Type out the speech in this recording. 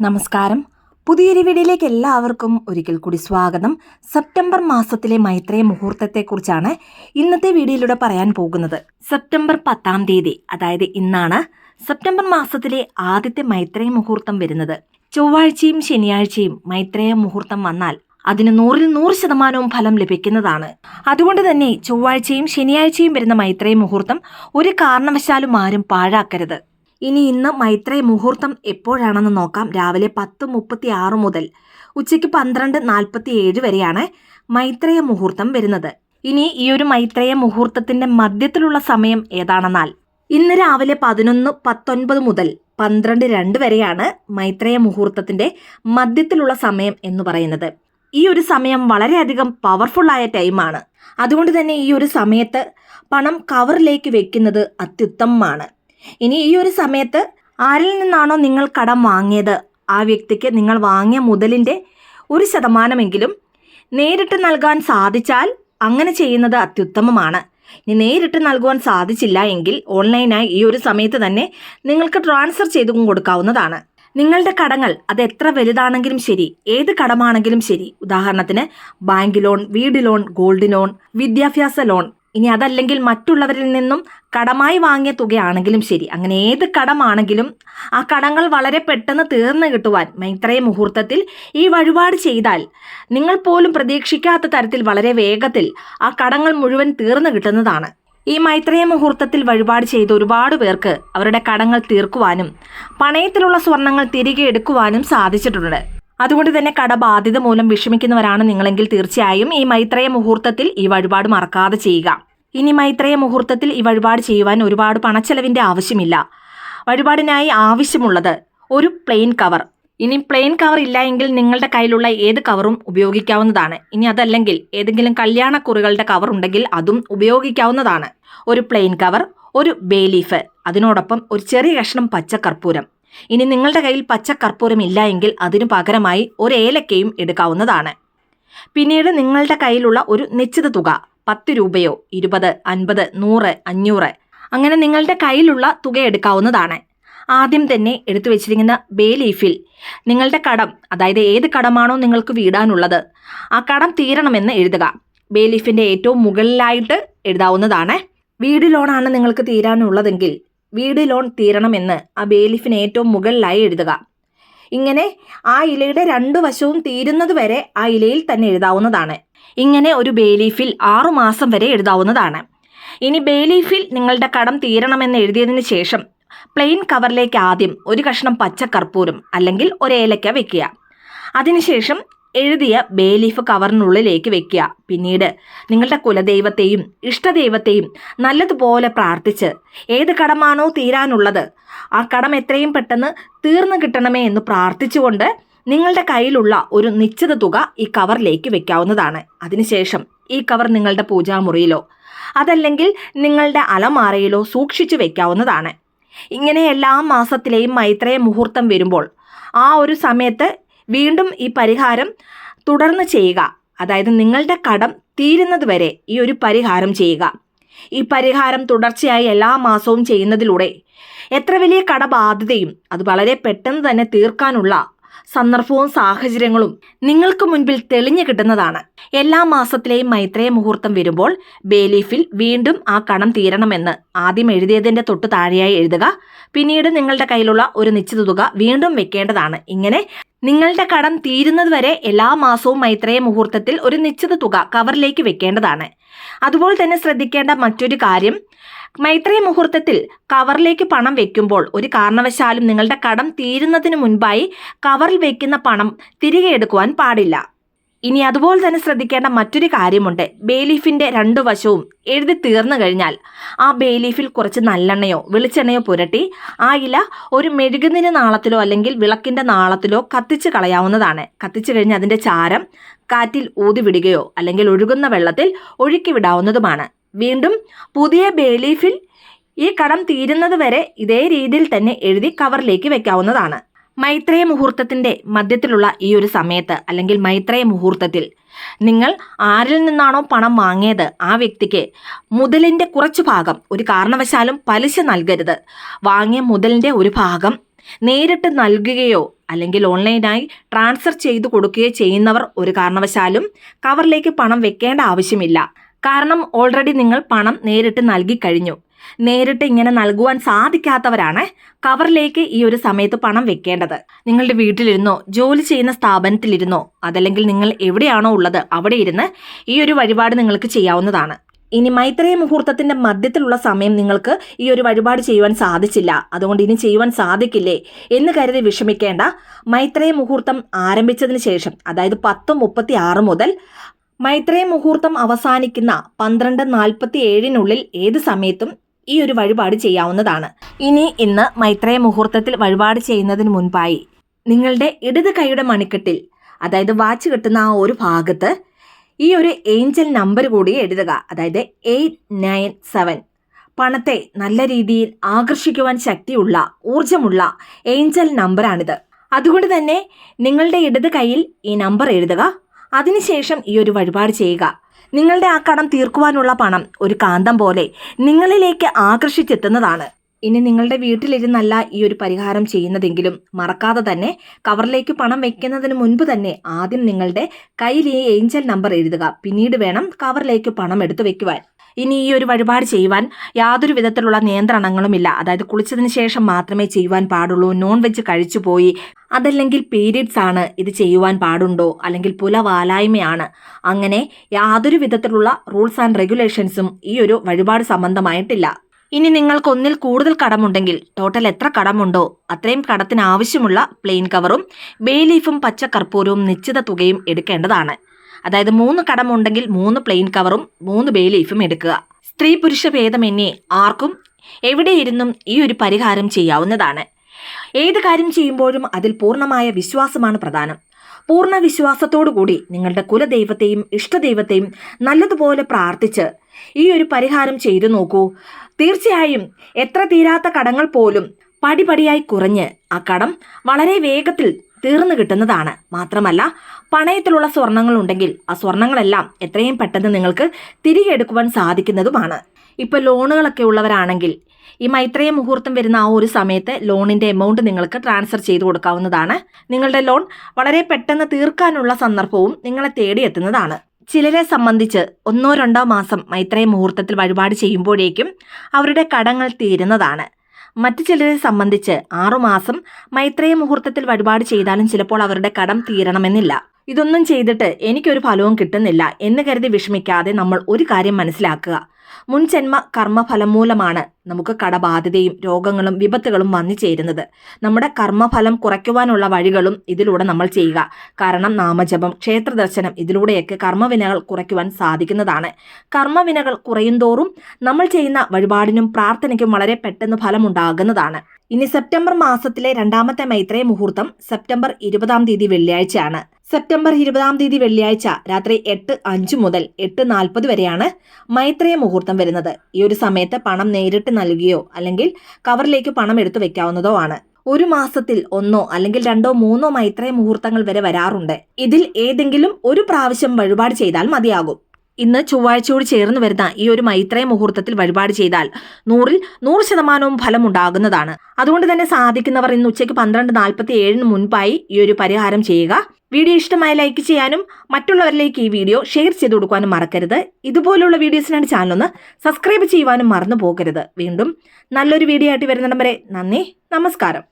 നമസ്കാരം. പുതിയൊരു വീഡിയോയിലേക്ക് എല്ലാവർക്കും ഒരിക്കൽ കൂടി സ്വാഗതം. സെപ്റ്റംബർ മാസത്തിലെ മൈത്രേയ മുഹൂർത്തത്തെക്കുറിച്ചാണ് ഇന്നത്തെ വീഡിയോയിലൂടെ പറയാൻ പോകുന്നത്. സെപ്റ്റംബർ 10-ാം തീയതി, അതായത് ഇന്നാണ് സെപ്റ്റംബർ മാസത്തിലെ ആദ്യത്തെ മൈത്രേയ മുഹൂർത്തം വരുന്നത്. ചൊവ്വാഴ്ചയും ശനിയാഴ്ചയും മൈത്രേയ മുഹൂർത്തം വന്നാൽ അതിന് 100% ഫലം ലഭിക്കുന്നതാണ്. അതുകൊണ്ട് തന്നെ ചൊവ്വാഴ്ചയും ശനിയാഴ്ചയും വരുന്ന മൈത്രേയ മുഹൂർത്തം ഒരു കാരണവശാലും ആരും പാഴാക്കരുത്. ഇന്ന് മൈത്രേയ മുഹൂർത്തം എപ്പോഴാണെന്ന് നോക്കാം. രാവിലെ 10:36 മുതൽ ഉച്ചയ്ക്ക് 12:47 വരെയാണ് മൈത്രേയ മുഹൂർത്തം വരുന്നത്. ഈ ഒരു മൈത്രേയ മുഹൂർത്തത്തിന്റെ മധ്യത്തിലുള്ള സമയം ഏതാണെന്നാൽ ഇന്ന് രാവിലെ 11:19 മുതൽ 12:02 വരെയാണ് മൈത്രേയ മുഹൂർത്തത്തിന്റെ മധ്യത്തിലുള്ള സമയം എന്ന് പറയുന്നത്. ഈ ഒരു സമയം വളരെയധികം പവർഫുള്ളായ ടൈമാണ്. അതുകൊണ്ട് തന്നെ ഈ ഒരു സമയത്ത് പണം കവറിലേക്ക് വെക്കുന്നത് അത്യുത്തമമാണ്. ഈ ഒരു സമയത്ത് ആരിൽ നിന്നാണോ നിങ്ങൾ കടം വാങ്ങിയത് ആ വ്യക്തിക്ക് നിങ്ങൾ വാങ്ങിയ മുതലിൻ്റെ 1% നേരിട്ട് നൽകാൻ സാധിച്ചാൽ അങ്ങനെ ചെയ്യുന്നത് അത്യുത്തമമാണ്. നേരിട്ട് നൽകുവാൻ സാധിച്ചില്ല എങ്കിൽ ഓൺലൈനായി ഈ ഒരു സമയത്ത് തന്നെ നിങ്ങൾക്ക് ട്രാൻസ്ഫർ ചെയ്തു കൊടുക്കാവുന്നതാണ്. നിങ്ങളുടെ കടങ്ങൾ അത് എത്ര വലുതാണെങ്കിലും ശരി, ഏത് കടമാണെങ്കിലും ശരി, ഉദാഹരണത്തിന് ബാങ്ക് ലോൺ, വീട് ലോൺ, ഗോൾഡ് ലോൺ, വിദ്യാഭ്യാസ ലോൺ, അതല്ലെങ്കിൽ മറ്റുള്ളവരിൽ നിന്നും കടമായി വാങ്ങിയ തുകയാണെങ്കിലും ശരി, അങ്ങനെ ഏത് കടമാണെങ്കിലും ആ കടങ്ങൾ വളരെ പെട്ടെന്ന് തീർന്നു കിട്ടുവാൻ മൈത്രേയ മുഹൂർത്തത്തിൽ ഈ വഴിപാട് ചെയ്താൽ നിങ്ങൾ പോലും പ്രതീക്ഷിക്കാത്ത തരത്തിൽ വളരെ വേഗത്തിൽ ആ കടങ്ങൾ മുഴുവൻ തീർന്നു കിട്ടുന്നതാണ്. ഈ മൈത്രേയ മുഹൂർത്തത്തിൽ വഴിപാട് ചെയ്ത് ഒരുപാട് പേർക്ക് അവരുടെ കടങ്ങൾ തീർക്കുവാനും പണയത്തിലുള്ള സ്വർണങ്ങൾ തിരികെ എടുക്കുവാനും സാധിച്ചിട്ടുണ്ട്. അതുകൊണ്ട് തന്നെ കടബാധ്യത മൂലം വിഷമിക്കുന്നവരാണ് നിങ്ങളെങ്കിൽ തീർച്ചയായും ഈ മൈത്രേയ മുഹൂർത്തത്തിൽ ഈ വഴിപാട് മറക്കാതെ ചെയ്യുക. മൈത്രേയ മുഹൂർത്തത്തിൽ ഈ വഴിപാട് ചെയ്യുവാൻ ഒരുപാട് പണച്ചെലവിൻ്റെ ആവശ്യമില്ല. വഴിപാടിനായി ആവശ്യമുള്ളത് ഒരു പ്ലെയിൻ കവർ. പ്ലെയിൻ കവർ ഇല്ല എങ്കിൽ നിങ്ങളുടെ കയ്യിലുള്ള ഏത് കവറും ഉപയോഗിക്കാവുന്നതാണ്. അതല്ലെങ്കിൽ ഏതെങ്കിലും കല്യാണക്കുറികളുടെ കവർ ഉണ്ടെങ്കിൽ അതും ഉപയോഗിക്കാവുന്നതാണ്. ഒരു പ്ലെയിൻ കവർ, ഒരു ബേ ലീഫ്, അതിനോടൊപ്പം ഒരു ചെറിയ കഷ്ണം പച്ചക്കർപ്പൂരം. നിങ്ങളുടെ കയ്യിൽ പച്ചക്കർപ്പൂരം ഇല്ല എങ്കിൽ അതിനു പകരമായി ഒരു ഏലക്കയും എടുക്കാവുന്നതാണ്. പിന്നീട് നിങ്ങളുടെ കയ്യിലുള്ള ഒരു നിശ്ചിത തുക 10 രൂപയോ 20, 50, 100, 500 അങ്ങനെ നിങ്ങളുടെ കയ്യിലുള്ള തുക എടുക്കാവുന്നതാണ്. ആദ്യം തന്നെ എടുത്തു വെച്ചിരിക്കുന്ന ബേ ലീഫിൽ നിങ്ങളുടെ കടം, അതായത് ഏത് കടമാണോ നിങ്ങൾക്ക് വീടാനുള്ളത് ആ കടം തീരണമെന്ന് എഴുതുക. ബേ ലീഫിൻ്റെ ഏറ്റവും മുകളിലായിട്ട് എഴുതാവുന്നതാണ്. വീട് ലോണാണ് നിങ്ങൾക്ക് തീരാനുള്ളതെങ്കിൽ വീട് ലോൺ തീരണമെന്ന് ആ ബേ ലീഫിന് ഏറ്റവും മുകളിലായി എഴുതുക. ആ ഇലയുടെ 2 വശവും തീരുന്നത് വരെ ആ ഇലയിൽ തന്നെ എഴുതാവുന്നതാണ്. ഒരു ബേ ലീഫിൽ 6 മാസം വരെ എഴുതാവുന്നതാണ്. ബേ ലീഫിൽ നിങ്ങളുടെ കടം തീരണമെന്ന് എഴുതിയതിന് ശേഷം പ്ലെയിൻ കവറിലേക്ക് ആദ്യം ഒരു കഷ്ണം പച്ചക്കർപ്പൂരം അല്ലെങ്കിൽ ഒരു ഏലക്ക വെക്കുക. അതിനുശേഷം എഴുതിയ ബേ ലീഫ് കവറിനുള്ളിലേക്ക് വെക്കുക. പിന്നീട് നിങ്ങളുടെ കുലദൈവത്തെയും ഇഷ്ടദൈവത്തെയും നല്ലതുപോലെ പ്രാർത്ഥിച്ച് ഏത് കടമാണോ തീരാനുള്ളത് ആ കടം എത്രയും പെട്ടെന്ന് തീർന്നു കിട്ടണമേ എന്ന് പ്രാർത്ഥിച്ചുകൊണ്ട് നിങ്ങളുടെ കയ്യിലുള്ള ഒരു നിശ്ചിത തുക ഈ കവറിലേക്ക് വെക്കാവുന്നതാണ്. അതിനുശേഷം ഈ കവർ നിങ്ങളുടെ പൂജാമുറിയിലോ അതല്ലെങ്കിൽ നിങ്ങളുടെ അലമാരയിലോ സൂക്ഷിച്ചു വെക്കാവുന്നതാണ്. എല്ലാ മാസത്തിലെയും മൈത്രേയ മുഹൂർത്തം വരുമ്പോൾ ആ ഒരു സമയത്ത് വീണ്ടും ഈ പരിഹാരം തുടർന്ന് ചെയ്യുക. അതായത് നിങ്ങളുടെ കടം തീരുന്നത് വരെ ഈ ഒരു പരിഹാരം ചെയ്യുക. ഈ പരിഹാരം തുടർച്ചയായി എല്ലാ മാസവും ചെയ്യുന്നതിലൂടെ എത്ര വലിയ കടബാധ്യതയും അത് വളരെ പെട്ടെന്ന് തന്നെ തീർക്കാനുള്ള സന്ദർഭവും സാഹചര്യങ്ങളും നിങ്ങൾക്ക് മുൻപിൽ തെളിഞ്ഞു കിട്ടുന്നതാണ്. എല്ലാ മാസത്തിലെയും മൈത്രേയ മുഹൂർത്തം വരുമ്പോൾ ബേ ലീഫിൽ വീണ്ടും ആ കടം തീരണമെന്ന് ആദ്യം എഴുതിയതിൻ്റെ തൊട്ട് താഴെയായി എഴുതുക. പിന്നീട് നിങ്ങളുടെ കയ്യിലുള്ള ഒരു നിശ്ചിത തുക വീണ്ടും വെക്കേണ്ടതാണ്. നിങ്ങളുടെ കടം തീരുന്നത് വരെ എല്ലാ മാസവും മൈത്രേയ മുഹൂർത്തത്തിൽ ഒരു നിശ്ചിത തുക കവറിലേക്ക് വെക്കേണ്ടതാണ്. അതുപോലെ തന്നെ ശ്രദ്ധിക്കേണ്ട മറ്റൊരു കാര്യം, മൈത്രേയ മുഹൂർത്തത്തിൽ കവറിലേക്ക് പണം വെക്കുമ്പോൾ ഒരു കാരണവശാലും നിങ്ങളുടെ കടം തീരുന്നതിന് മുൻപായി കവറിൽ വെക്കുന്ന പണം തിരികെ എടുക്കുവാൻ പാടില്ല. അതുപോലെ തന്നെ ശ്രദ്ധിക്കേണ്ട മറ്റൊരു കാര്യമുണ്ട്. ബേ ലീഫിൻ്റെ 2 വശവും എഴുതി തീർന്നു കഴിഞ്ഞാൽ ആ ബേ ലീഫിൽ കുറച്ച് നല്ലെണ്ണയോ വെളിച്ചെണ്ണയോ പുരട്ടി ആ ഇല ഒരു മെഴുകുതിരി നാളത്തിലോ അല്ലെങ്കിൽ വിളക്കിൻ്റെ നാളത്തിലോ കത്തിച്ച് കളയാവുന്നതാണ്. കത്തിച്ചു കഴിഞ്ഞ് അതിൻ്റെ ചാരം കാറ്റിൽ ഊതിവിടുകയോ അല്ലെങ്കിൽ ഒഴുകുന്ന വെള്ളത്തിൽ ഒഴുക്കി വിടാവുന്നതുമാണ്. വീണ്ടും പുതിയ ബേ ലീഫിൽ ഈ കടം തീരുന്നത് വരെ ഇതേ രീതിയിൽ തന്നെ എഴുതി കവറിലേക്ക് വെക്കാവുന്നതാണ്. മൈത്രേയ മുഹൂർത്തത്തിൻ്റെ മധ്യത്തിലുള്ള ഈ ഒരു സമയത്ത് അല്ലെങ്കിൽ മൈത്രേയ മുഹൂർത്തത്തിൽ നിങ്ങൾ ആരിൽ നിന്നാണോ പണം വാങ്ങിയത് ആ വ്യക്തിക്ക് മുതലിൻ്റെ കുറച്ചു ഭാഗം, ഒരു കാരണവശാലും പലിശ നൽകരുത്. വാങ്ങിയ മുതലിൻ്റെ ഒരു ഭാഗം നേരിട്ട് നൽകുകയോ അല്ലെങ്കിൽ ഓൺലൈനായി ട്രാൻസ്ഫർ ചെയ്തു കൊടുക്കുകയോ ചെയ്യുന്നവർ ഒരു കാരണവശാലും കവറിലേക്ക് പണം വെക്കേണ്ട ആവശ്യമില്ല. കാരണം ഓൾറെഡി നിങ്ങൾ പണം നേരിട്ട് നൽകി കഴിഞ്ഞു. നേരിട്ട് ഇങ്ങനെ നൽകുവാൻ സാധിക്കാത്തവരാണ് കവറിലേക്ക് ഈ ഒരു സമയത്ത് പണം വെക്കേണ്ടത്. നിങ്ങളുടെ വീട്ടിലിരുന്നോ, ജോലി ചെയ്യുന്ന സ്ഥാപനത്തിലിരുന്നോ, അതല്ലെങ്കിൽ നിങ്ങൾ എവിടെയാണോ ഉള്ളത് അവിടെ ഇരുന്ന് ഈ ഒരു വഴിപാട് നിങ്ങൾക്ക് ചെയ്യാവുന്നതാണ്. ഇനി മൈത്രേയ മുഹൂർത്തത്തിന്റെ മധ്യത്തിലുള്ള സമയം നിങ്ങൾക്ക് ഈ ഒരു വഴിപാട് ചെയ്യുവാൻ സാധിച്ചില്ല, അതുകൊണ്ട് ഇനി ചെയ്യുവാൻ സാധിക്കില്ലേ എന്ന് കരുതി വിഷമിക്കേണ്ട. മൈത്രേയ മുഹൂർത്തം ആരംഭിച്ചതിന് ശേഷം, അതായത് 10:36 മുതൽ മൈത്രേയ മുഹൂർത്തം അവസാനിക്കുന്ന 12:47 ഏത് സമയത്തും ഈ ഒരു വഴിപാട് ചെയ്യാവുന്നതാണ്. ഇന്ന് മൈത്രേയ മുഹൂർത്തത്തിൽ വഴിപാട് ചെയ്യുന്നതിന് മുൻപായി നിങ്ങളുടെ ഇടത് കൈയുടെ മണിക്കെട്ടിൽ, അതായത് വാച്ച് കെട്ടുന്ന ആ ഒരു ഭാഗത്ത് ഈ ഒരു ഏഞ്ചൽ നമ്പർ കൂടി എഴുതുക. അതായത് 897. പണത്തെ നല്ല രീതിയിൽ ആകർഷിക്കുവാൻ ശക്തിയുള്ള, ഊർജമുള്ള ഏഞ്ചൽ നമ്പറാണിത്. അതുകൊണ്ട് തന്നെ നിങ്ങളുടെ ഇടത് കൈയിൽ ഈ നമ്പർ എഴുതുക. അതിനുശേഷം ഈ ഒരു വഴിപാട് ചെയ്യുക. നിങ്ങളുടെ ആ കടം തീർക്കുവാനുള്ള പണം ഒരു കാന്തം പോലെ നിങ്ങളിലേക്ക് ആകർഷിച്ചെത്തുന്നതാണ്. ഇനി നിങ്ങളുടെ വീട്ടിലിരുന്നല്ല ഈ ഒരു പരിഹാരം ചെയ്യുന്നതെങ്കിലും മറക്കാതെ തന്നെ കവറിലേക്ക് പണം വെക്കുന്നതിന് മുൻപ് തന്നെ ആദ്യം നിങ്ങളുടെ കയ്യിൽ ഈ ഏഞ്ചൽ നമ്പർ എഴുതുക. പിന്നീട് വേണം കവറിലേക്ക് പണം എടുത്തു വെക്കുവാൻ. ഇനി ഈ ഒരു വഴിപാട് ചെയ്യുവാൻ യാതൊരു വിധത്തിലുള്ള നിയന്ത്രണങ്ങളുമില്ല. അതായത് കുളിച്ചതിന് ശേഷം മാത്രമേ ചെയ്യുവാൻ പാടുള്ളൂ, നോൺ വെജ് കഴിച്ചു പോയി, അതല്ലെങ്കിൽ പീരിയഡ്സ് ആണ്, ഇത് ചെയ്യുവാൻ പാടുണ്ടോ, അല്ലെങ്കിൽ പുലവാലായ്മയാണ്, അങ്ങനെ യാതൊരു വിധത്തിലുള്ള റൂൾസ് ആൻഡ് റെഗുലേഷൻസും ഈ ഒരു വഴിപാട് സംബന്ധമായിട്ടില്ല. ഇനി നിങ്ങൾക്ക് ഒന്നിൽ കൂടുതൽ കടമുണ്ടെങ്കിൽ ടോട്ടൽ എത്ര കടമുണ്ടോ അത്രയും കടത്തിന് ആവശ്യമുള്ള പ്ലെയിൻ കവറും ബേ ലീഫും പച്ചക്കർപ്പൂരവും നിശ്ചിത തുകയും എടുക്കേണ്ടതാണ്. അതായത് 3 കടമുണ്ടെങ്കിൽ 3 പ്ലെയിൻ കവറും 3 ബേ ലീഫും എടുക്കുക. സ്ത്രീ പുരുഷ ഭേദമന്യേ ആർക്കും എവിടെയിരുന്നും ഈ ഒരു പരിഹാരം ചെയ്യാവുന്നതാണ്. ഏത് കാര്യം ചെയ്യുമ്പോഴും അതിൽ പൂർണ്ണമായ വിശ്വാസമാണ് പ്രധാനം. പൂർണ്ണ വിശ്വാസത്തോടു കൂടി നിങ്ങളുടെ കുലദൈവത്തെയും ഇഷ്ടദൈവത്തെയും നല്ലതുപോലെ പ്രാർത്ഥിച്ച് ഈ ഒരു പരിഹാരം ചെയ്തു നോക്കൂ. തീർച്ചയായും എത്ര തീരാത്ത കടങ്ങൾ പോലും പടിപടിയായി കുറഞ്ഞ് ആ കടം വളരെ വേഗത്തിൽ തീർന്നു കിട്ടുന്നതാണ്. മാത്രമല്ല, പണയത്തിലുള്ള സ്വർണങ്ങൾ ഉണ്ടെങ്കിൽ ആ സ്വർണങ്ങളെല്ലാം എത്രയും പെട്ടെന്ന് നിങ്ങൾക്ക് തിരികെ എടുക്കുവാൻ സാധിക്കുന്നതുമാണ്. ഇപ്പോൾ ലോണുകളൊക്കെ ഉള്ളവരാണെങ്കിൽ ഈ മൈത്രേയ മുഹൂർത്തം വരുന്ന ആ ഒരു സമയത്ത് ലോണിന്റെ എമൗണ്ട് നിങ്ങൾക്ക് ട്രാൻസ്ഫർ ചെയ്തു കൊടുക്കാവുന്നതാണ്. നിങ്ങളുടെ ലോൺ വളരെ പെട്ടെന്ന് തീർക്കാനുള്ള സന്ദർഭവും നിങ്ങളെ തേടിയെത്തുന്നതാണ്. ചിലരെ സംബന്ധിച്ച് 1-2 മാസം മൈത്രേയ മുഹൂർത്തത്തിൽ വഴിപാട് ചെയ്യുമ്പോഴേക്കും അവരുടെ കടങ്ങൾ തീരുന്നതാണ്. മറ്റു ചിലരെ സംബന്ധിച്ച് 6 മാസം മൈത്രേയ മുഹൂർത്തത്തിൽ വഴിപാട് ചെയ്താലും ചിലപ്പോൾ അവരുടെ കടം തീരണമെന്നില്ല. ഇതൊന്നും ചെയ്തിട്ട് എനിക്കൊരു ഫലവും കിട്ടുന്നില്ല എന്ന് കരുതി വിഷമിക്കാതെ നമ്മൾ ഒരു കാര്യം മനസ്സിലാക്കുക. മുൻജന്മ കർമ്മഫലം മൂലമാണ് നമുക്ക് കടബാധ്യതയും രോഗങ്ങളും വിപത്തുകളും വന്നു ചേരുന്നത്. നമ്മുടെ കർമ്മഫലം കുറയ്ക്കുവാനുള്ള വഴികളും ഇതിലൂടെ നമ്മൾ ചെയ്യുക. കാരണം നാമജപം, ക്ഷേത്രദർശനം, ഇതിലൂടെയൊക്കെ കർമ്മവിനകൾ കുറയ്ക്കുവാൻ സാധിക്കുന്നതാണ്. കർമ്മവിനകൾ കുറയുന്തോറും നമ്മൾ ചെയ്യുന്ന വഴിപാടിനും പ്രാർത്ഥനയ്ക്കും വളരെ പെട്ടെന്ന് ഫലമുണ്ടാകുന്നതാണ്. ഇനി സെപ്റ്റംബർ മാസത്തിലെ 2ാമത്തെ മൈത്രേയ മുഹൂർത്തം സെപ്റ്റംബർ 20 വെള്ളിയാഴ്ചയാണ്. സെപ്റ്റംബർ 20 വെള്ളിയാഴ്ച രാത്രി 8:05 മുതൽ 8:40 വരെയാണ് മൈത്രേയ മുഹൂർത്തം വരുന്നത്. ഈ ഒരു സമയത്ത് പണം നേരിട്ട് നൽകുകയോ അല്ലെങ്കിൽ കവറിലേക്ക് പണം എടുത്തു വെക്കാവുന്നതോ ആണ്. ഒരു മാസത്തിൽ 1 അല്ലെങ്കിൽ 2, 3 മൈത്രേയ മുഹൂർത്തങ്ങൾ വരെ വരാറുണ്ട്. ഇതിൽ ഏതെങ്കിലും ഒരു പ്രാവശ്യം വഴിപാട് ചെയ്താൽ മതിയാകും. ഇന്ന് ചൊവ്വാഴ്ചയോട് ചേർന്ന് വരുന്ന ഈ ഒരു മൈത്രേയ മുഹൂർത്തത്തിൽ വഴിപാട് ചെയ്താൽ 100% ഫലം ഉണ്ടാകുന്നതാണ്. അതുകൊണ്ട് തന്നെ സാധിക്കുന്നവർ ഇന്ന് ഉച്ചയ്ക്ക് 12:47 മുൻപായി ഈ ഒരു പരിഹാരം ചെയ്യുക. വീഡിയോ ഇഷ്ടമായി ലൈക്ക് ചെയ്യാനും മറ്റുള്ളവരിലേക്ക് ഈ വീഡിയോ ഷെയർ ചെയ്ത് കൊടുക്കാനും മറക്കരുത്. ഇതുപോലുള്ള വീഡിയോസിനാണ് ചാനൽ ഒന്ന് സബ്സ്ക്രൈബ് ചെയ്യുവാനും മറന്നു പോകരുത്. വീണ്ടും നല്ലൊരു വീഡിയോ ആയിട്ട് വരുന്നിടം വരെ നന്ദി, നമസ്കാരം.